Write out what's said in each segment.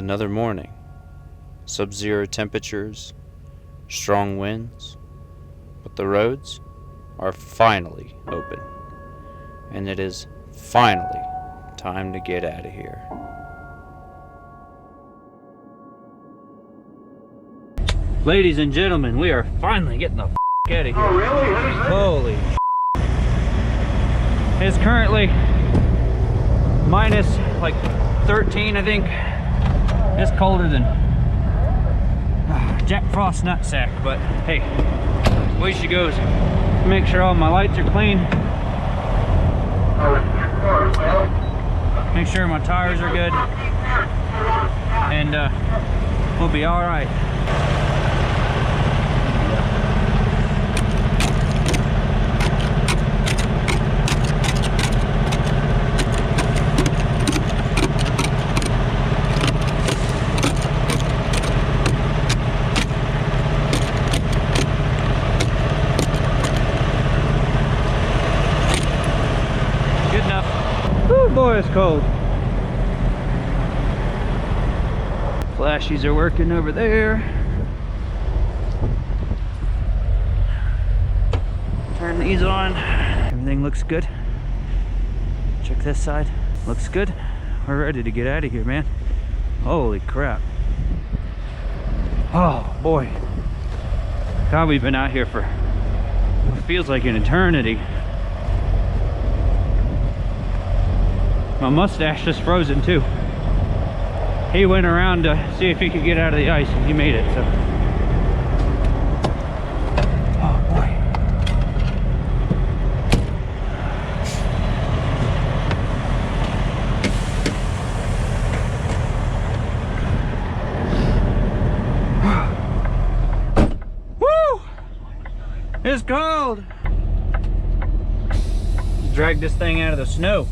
Another morning. Sub-zero temperatures, strong winds, but the roads are finally open. And it is finally time to get out of here. Ladies and gentlemen, we are finally getting the f*** out of here. Oh, really? Holy sh**. It's currently minus like 13, I think. It's colder than Jack Frost nutsack, but hey, way she goes. Make sure all my lights are clean. Make sure my tires are good, and we'll be all right. Boy, it's cold. Flashies are working over there. Turn these on. Everything looks good. Check this side. Looks good. We're ready to get out of here, man. Holy crap. Oh boy. God, we've been out here for, it feels like an eternity. My mustache is frozen too. He went around to see if he could get out of the ice, and he made it, so. Oh boy. Woo! It's cold. Drag this thing out of the snow.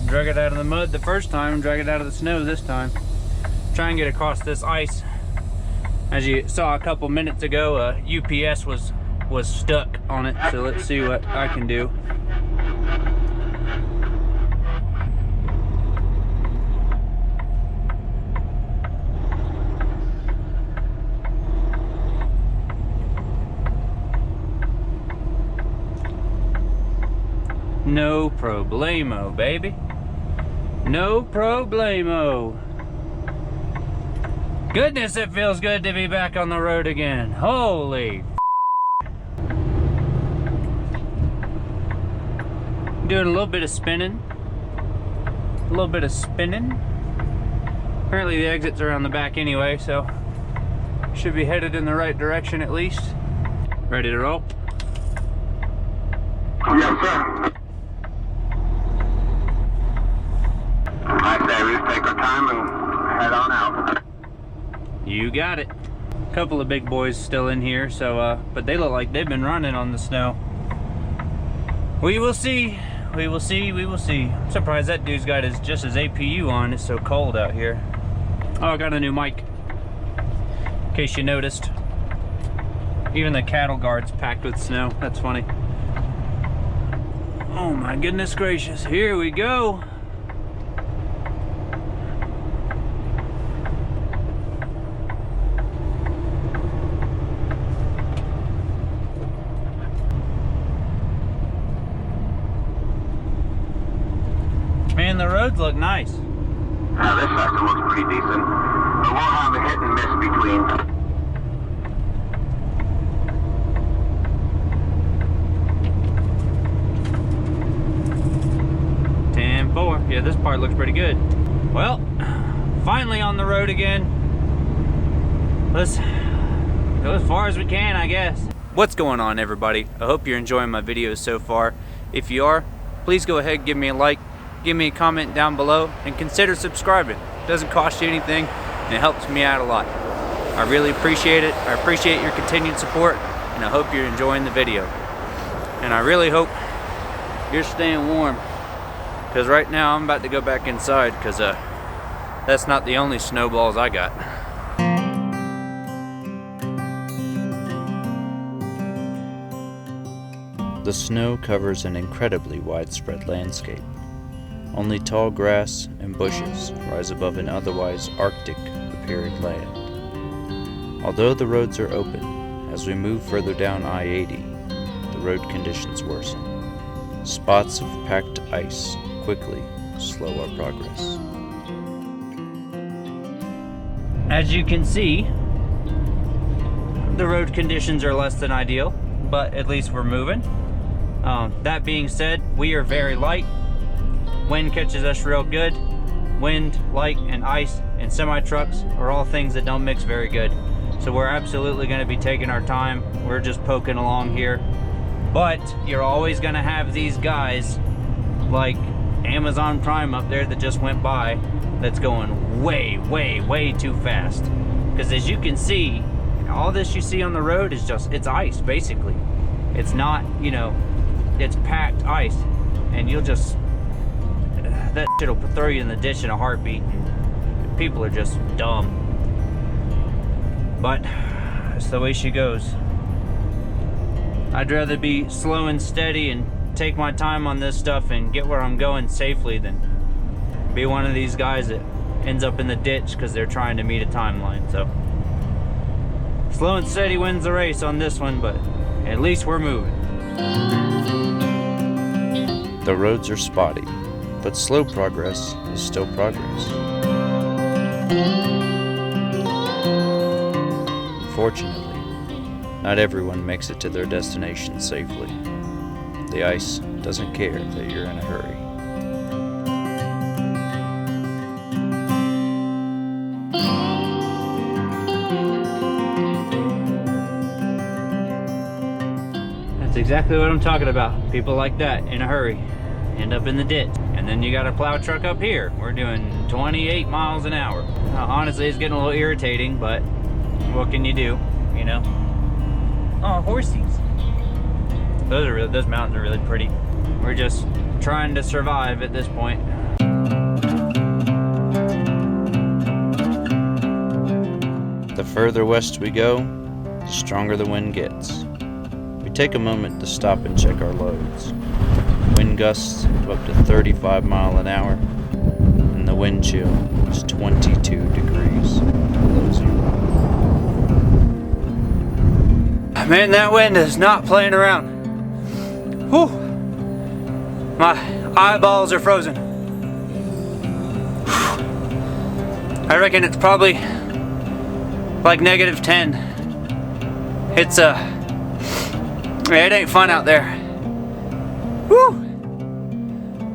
Drag it out of the mud the first time, drag it out of the snow this time. Try and get across this ice. As you saw a couple minutes ago, UPS was stuck on it, so let's see what I can do. No problemo, baby. No problemo. Goodness, it feels good to be back on the road again. Holy doing a little bit of spinning. A little bit of spinning. Apparently the exit's around the back anyway, so should be headed in the right direction at least. Ready to roll? Yes, sir. I say we take our time and head on out. You got it. A couple of big boys still in here, so but they look like they've been running on the snow. We will see. We will see. We will see. I'm surprised that dude's got just his APU on. It's so cold out here. Oh, I got a new mic. In case you noticed. Even the cattle guard's packed with snow. That's funny. Oh my goodness gracious. Here we go. Man, the roads look nice. Now this section looks pretty decent, but we'll have a hit and miss between. 10-4. Yeah, this part looks pretty good. Well, finally on the road again. Let's go as far as we can, I guess. What's going on, everybody? I hope you're enjoying my videos so far. If you are, please go ahead and give me a like. Give me a comment down below and consider subscribing. It doesn't cost you anything and it helps me out a lot. I really appreciate it. I appreciate your continued support and I hope you're enjoying the video. And I really hope you're staying warm, because right now I'm about to go back inside because that's not the only snowballs I got. The snow covers an incredibly widespread landscape. Only tall grass and bushes rise above an otherwise Arctic appearing land. Although the roads are open, as we move further down I-80, the road conditions worsen. Spots of packed ice quickly slow our progress. As you can see, the road conditions are less than ideal, but at least we're moving. That being said, we are very light. Wind catches us real good. Wind, light, and ice and semi-trucks are all things that don't mix very good. So we're absolutely going to be taking our time. We're just poking along here. But you're always going to have these guys like Amazon Prime up there that just went by that's going way, way, way too fast. Because as you can see, all this you see on the road is just, it's ice basically. It's not, you know, it's packed ice. And you'll just, that shit'll throw you in the ditch in a heartbeat. And people are just dumb. But that's the way she goes. I'd rather be slow and steady and take my time on this stuff and get where I'm going safely than be one of these guys that ends up in the ditch because they're trying to meet a timeline. So slow and steady wins the race on this one, but at least we're moving. The roads are spotty, but slow progress is still progress. Unfortunately, not everyone makes it to their destination safely. The ice doesn't care that you're in a hurry. That's exactly what I'm talking about. People like that in a hurry end up in the ditch. And then you got a plow truck up here. We're doing 28 miles an hour. Honestly, it's getting a little irritating, but what can you do, you know? Oh, horsies. Those mountains are really pretty. We're just trying to survive at this point. The further west we go, the stronger the wind gets. We take a moment to stop and check our loads. Wind gusts of up to 35 miles an hour, and the wind chill is 22 degrees below zero. Man, that wind is not playing around. Whew. My eyeballs are frozen. I reckon it's probably like -10. It's it ain't fun out there. Whew.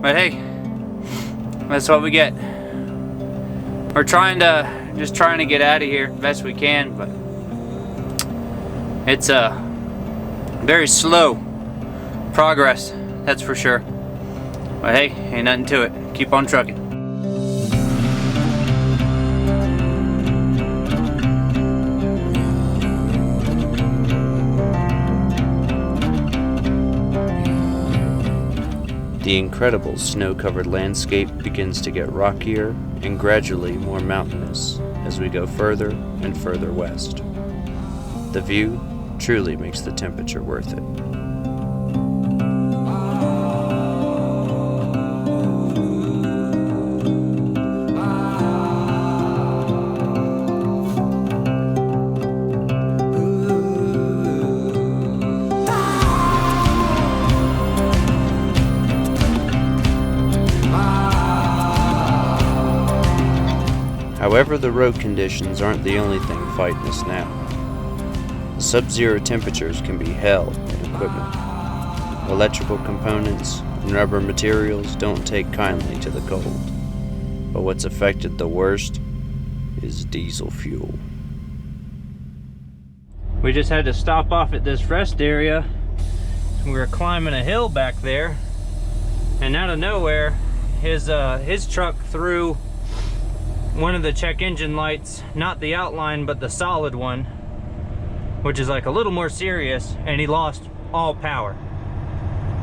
But hey, that's what we get. We're just trying to get out of here best we can, but it's very slow progress, that's for sure. But hey, ain't nothing to it. Keep on trucking. The incredible snow-covered landscape begins to get rockier and gradually more mountainous as we go further and further west. The view truly makes the temperature worth it. However, the road conditions aren't the only thing fighting us now. The sub-zero temperatures can be hell in equipment. Electrical components and rubber materials don't take kindly to the cold. But what's affected the worst is diesel fuel. We just had to stop off at this rest area. We were climbing a hill back there, and out of nowhere, his truck threw one of the check engine lights, not the outline but the solid one, which is like a little more serious, and he lost all power.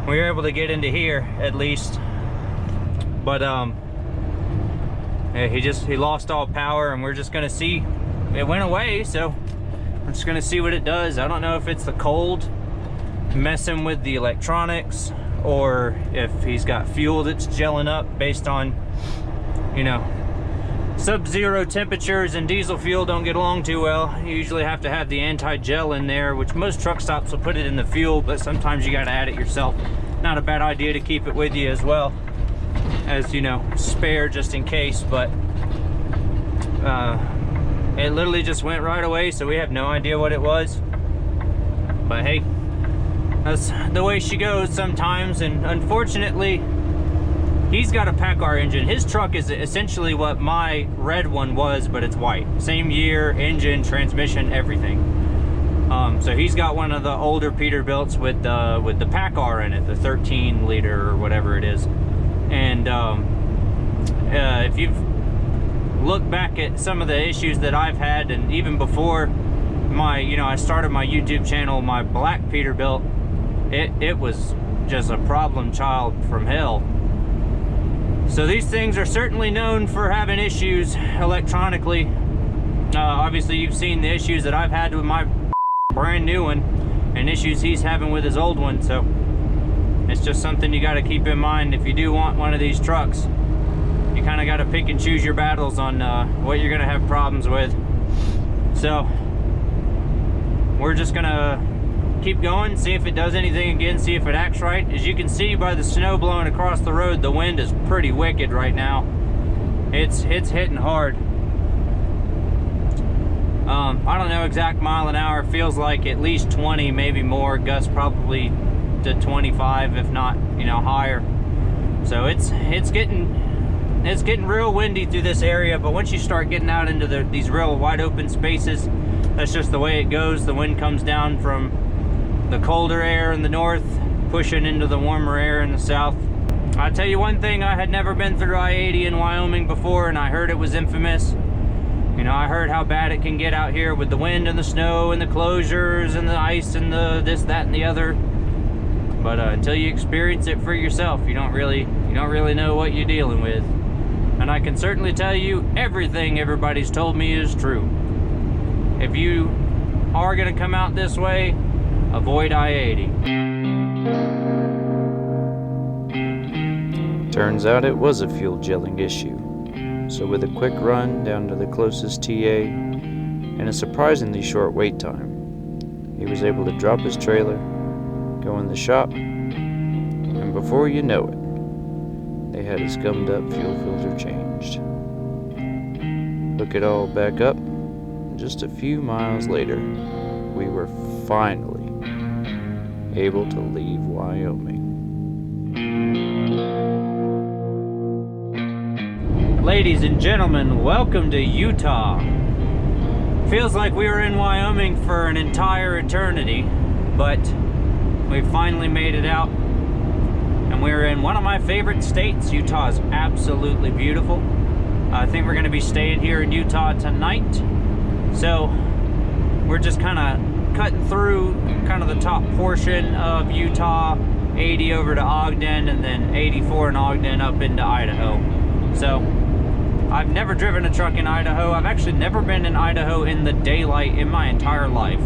We were able to get into here at least, but yeah, he lost all power, and we're just gonna see. It went away, so we're just gonna see what it does. I don't know if it's the cold messing with the electronics, or if he's got fuel that's gelling up based on, you know, sub-zero temperatures and diesel fuel don't get along too well. You usually have to have the anti-gel in there, which most truck stops will put it in the fuel, but sometimes you got to add it yourself. Not a bad idea to keep it with you as well, as, you know, spare just in case. But it literally just went right away, so we have no idea what it was. But hey, that's the way she goes sometimes. And unfortunately, he's got a PACCAR engine. His truck is essentially what my red one was, but it's white. Same year, engine, transmission, everything. So he's got one of the older Peterbilts with the PACCAR in it, the 13 liter or whatever it is. And if you've looked back at some of the issues that I've had, and even before my, you know, I started my YouTube channel, my black Peterbilt, it was just a problem child from hell. So these things are certainly known for having issues electronically. Obviously you've seen the issues that I've had with my brand new one and issues he's having with his old one. So it's just something you got to keep in mind if you do want one of these trucks. You kind of got to pick and choose your battles on what you're going to have problems with. So we're just going to keep going, see if it does anything again, see if it acts right. As you can see by the snow blowing across the road, the wind is pretty wicked right now. It's hitting hard. I don't know exact mile an hour. It feels like at least 20, maybe more. Gusts probably to 25, if not, you know, higher. So it's getting real windy through this area. But once you start getting out into these real wide open spaces, that's just the way it goes. The wind comes down from the colder air in the north, pushing into the warmer air in the south. I'll tell you one thing, I had never been through I-80 in Wyoming before, and I heard it was infamous. You know, I heard how bad it can get out here with the wind and the snow and the closures and the ice and the this, that, and the other. But until you experience it for yourself, you don't really know what you're dealing with. And I can certainly tell you, everything everybody's told me is true. If you are gonna come out this way, avoid I-80. Turns out it was a fuel gelling issue. So with a quick run down to the closest TA and a surprisingly short wait time, he was able to drop his trailer, go in the shop, and before you know it, they had his gummed up fuel filter changed. Hook it all back up, and just a few miles later, we were finally able to leave Wyoming. Ladies and gentlemen, welcome to Utah. Feels like we were in Wyoming for an entire eternity, but we finally made it out. And we're in one of my favorite states. Utah is absolutely beautiful. I think we're going to be staying here in Utah tonight. So we're just kind of cutting through kind of the top portion of Utah, 80 over to Ogden, and then 84 in Ogden up into Idaho. So I've never driven a truck in Idaho. I've actually never been in Idaho in the daylight in my entire life.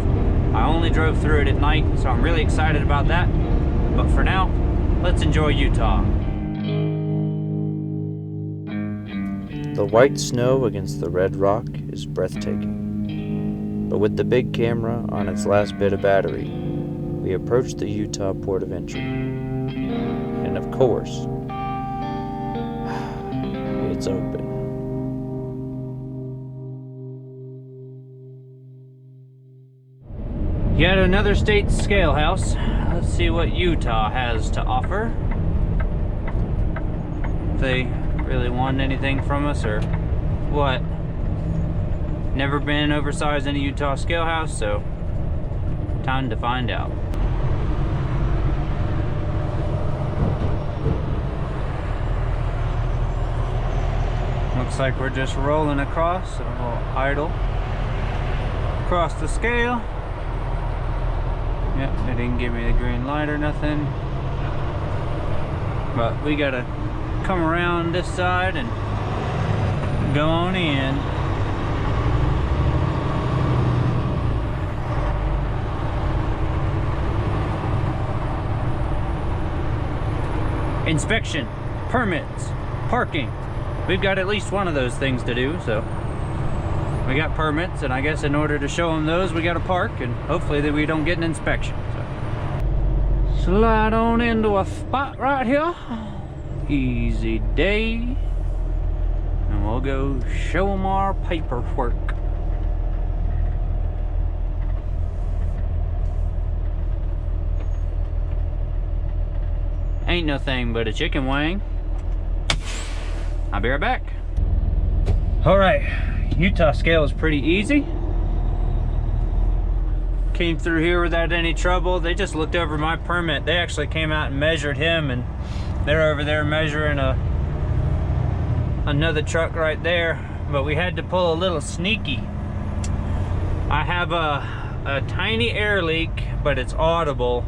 I only drove through it at night, so I'm really excited about that. But for now, let's enjoy Utah. The white snow against the red rock is breathtaking. But with the big camera on its last bit of battery, we approach the Utah port of entry. And of course, it's open. Yet another state scale house. Let's see what Utah has to offer. If they really want anything from us or what. Never been oversized in a Utah scale house, so time to find out. Looks like we're just rolling across, so we'll idle. Across the scale. Yep, they didn't give me the green light or nothing. But we gotta come around this side and go on in. inspection, permits, parking. We've got at least one of those things to do, so we got permits, and I guess in order to show them those, we got to park, and hopefully that we don't get an inspection. So slide on into a spot right here. Easy day. And we'll go show them our paperwork. Ain't no thing but a chicken wing. I'll be right back. All right, Utah scale is pretty easy. Came through here without any trouble. They just looked over my permit. They actually came out and measured him, and they're over there measuring another truck right there. But we had to pull a little sneaky. I have a tiny air leak, but it's audible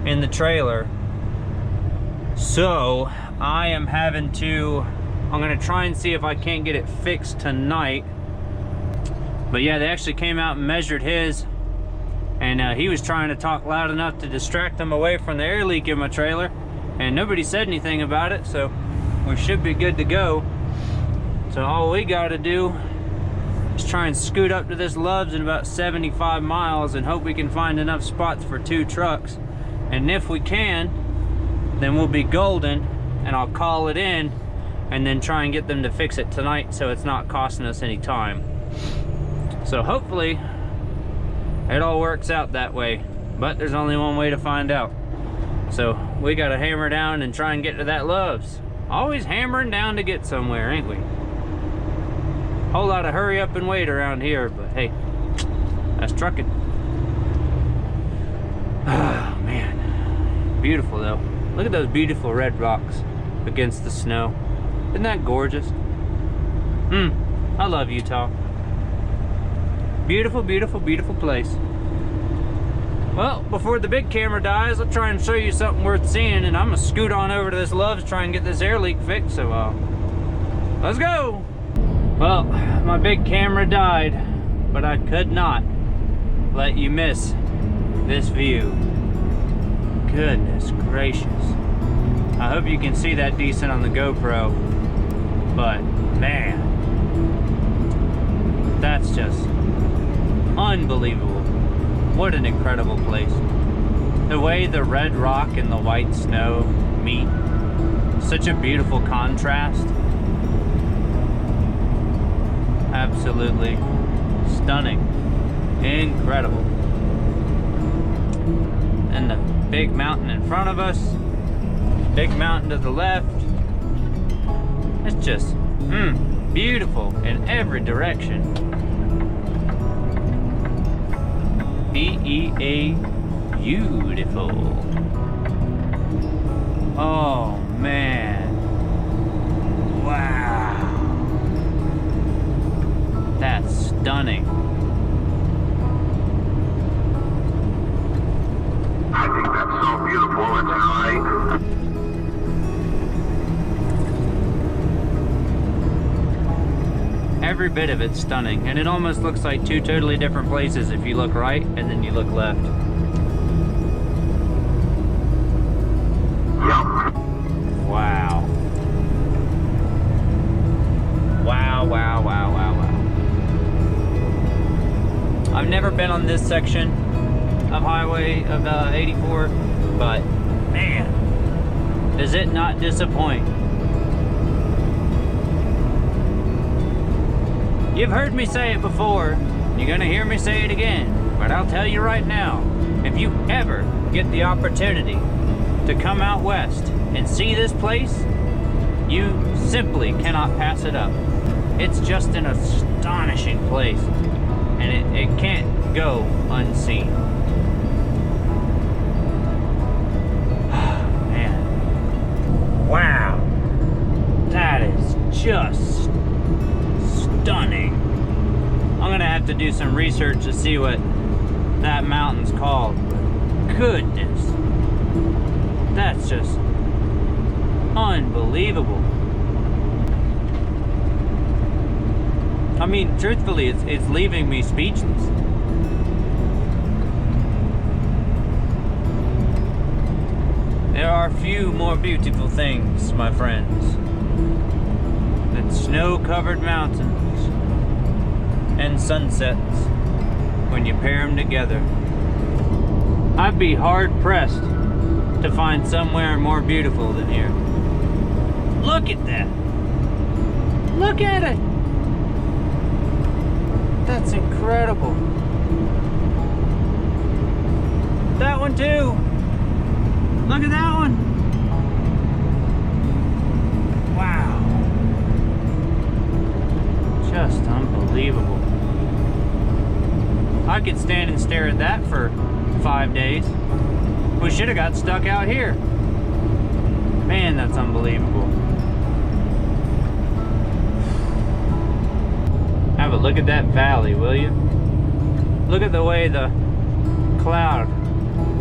in the trailer. So I am having to, I'm gonna try and see if I can't get it fixed tonight. But yeah, they actually came out and measured his, and he was trying to talk loud enough to distract them away from the air leak in my trailer, and nobody said anything about it, so we should be good to go. So all we gotta do is try and scoot up to this Love's in about 75 miles and hope we can find enough spots for 2 trucks. And if we can, then we'll be golden, and I'll call it in and then try and get them to fix it tonight so it's not costing us any time. So hopefully it all works out that way, but there's only one way to find out. So we gotta hammer down and try and get to that Love's. Always hammering down to get somewhere, ain't we? Whole lot of hurry up and wait around here, but hey, that's trucking. Oh man, beautiful though. Look at those beautiful red rocks against the snow. Isn't that gorgeous? I love Utah. Beautiful, beautiful, beautiful place. Well, before the big camera dies, I'll try and show you something worth seeing, and I'm gonna scoot on over to this Love's, try and get this air leak fixed, so let's go. Well, my big camera died, but I could not let you miss this view. Goodness gracious. I hope you can see that decent on the GoPro, but man, that's just unbelievable. What an incredible place. The way the red rock and the white snow meet, such a beautiful contrast. Absolutely stunning, incredible. And the big mountain in front of us, big mountain to the left. It's just beautiful in every direction. B-E-A, beautiful. Oh man, wow, that's stunning. I think that's so beautiful, it's high. Every bit of it's stunning, and it almost looks like 2 totally different places if you look right and then you look left. Yep. Wow. Wow, wow, wow, wow, wow. I've never been on this section of highway of 84, but man, does it not disappoint. You've heard me say it before, you're gonna hear me say it again, but I'll tell you right now, if you ever get the opportunity to come out west and see this place, you simply cannot pass it up. It's just an astonishing place, and it can't go unseen. Man, wow, that is just stunning. I'm gonna have to do some research to see what that mountain's called. Goodness, that's just unbelievable. I mean, truthfully, it's leaving me speechless. There are few more beautiful things, my friends, than snow-covered mountains and sunsets when you pair them together. I'd be hard-pressed to find somewhere more beautiful than here. Look at that! Look at it! That's incredible. That one too. Look at that one. Wow. Just unbelievable. I could stand and stare at that for 5 days. We should have got stuck out here. Man, that's unbelievable. Have a look at that valley, will you? Look at the way the cloud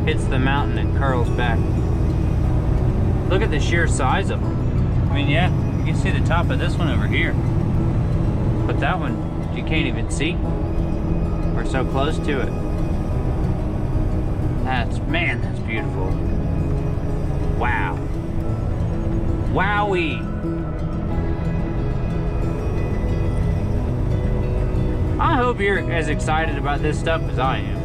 hits the mountain and curls back. Look at the sheer size of them. I mean, yeah, you can see the top of this one over here. But that one, you can't even see. We're so close to it. Man, that's beautiful. Wow. Wowee. I hope you're as excited about this stuff as I am.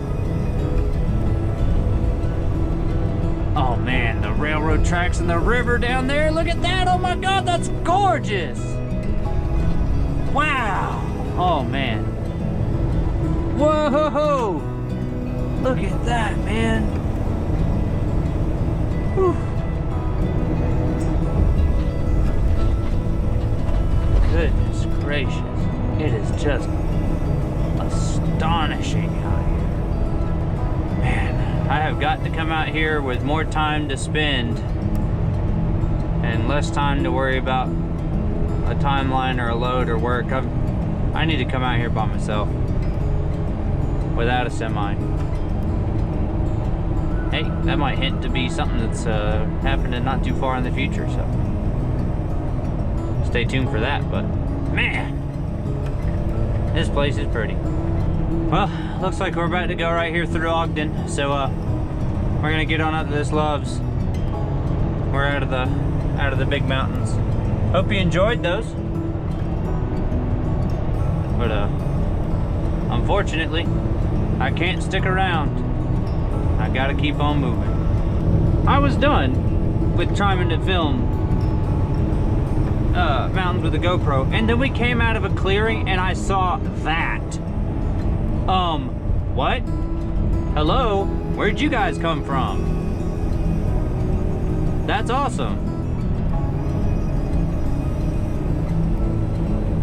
Oh man, the railroad tracks and the river down there. Look at that. Oh my God, that's gorgeous. Wow. Oh man. Whoa. Look at that, man. Whew. Goodness gracious. It is just astonishing out here. Man, I have got to come out here with more time to spend and less time to worry about a timeline or a load or work. I need to come out here by myself without a semi. Hey, that might hint to be something that's happening not too far in the future, so stay tuned for that. But man, this place is pretty. Well, looks like we're about to go right here through Ogden, so we're gonna get on up to this Loves. We're out of the big mountains. Hope you enjoyed those. But unfortunately, I can't stick around. I gotta keep on moving. I was done with trying to film mountains with a GoPro, and then we came out of a clearing and I saw that. What? Hello? Where'd you guys come from? That's awesome.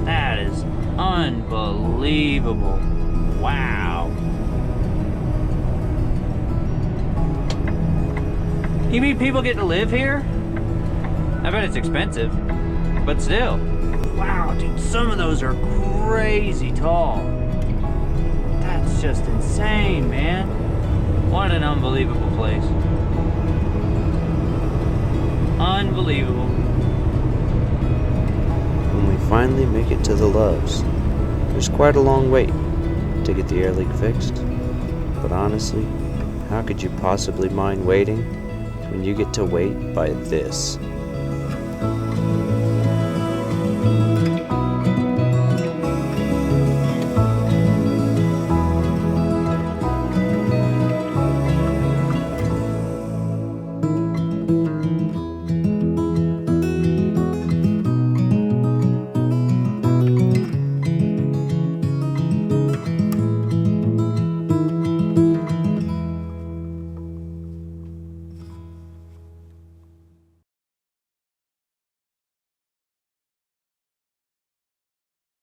That is unbelievable. Wow. You mean people get to live here? I bet it's expensive, but still. Wow, dude, some of those are crazy tall. That's just insane, man. What an unbelievable place. Unbelievable. When we finally make it to the Loves, there's quite a long wait to get the air leak fixed. But honestly, how could you possibly mind waiting when you get to wait by this?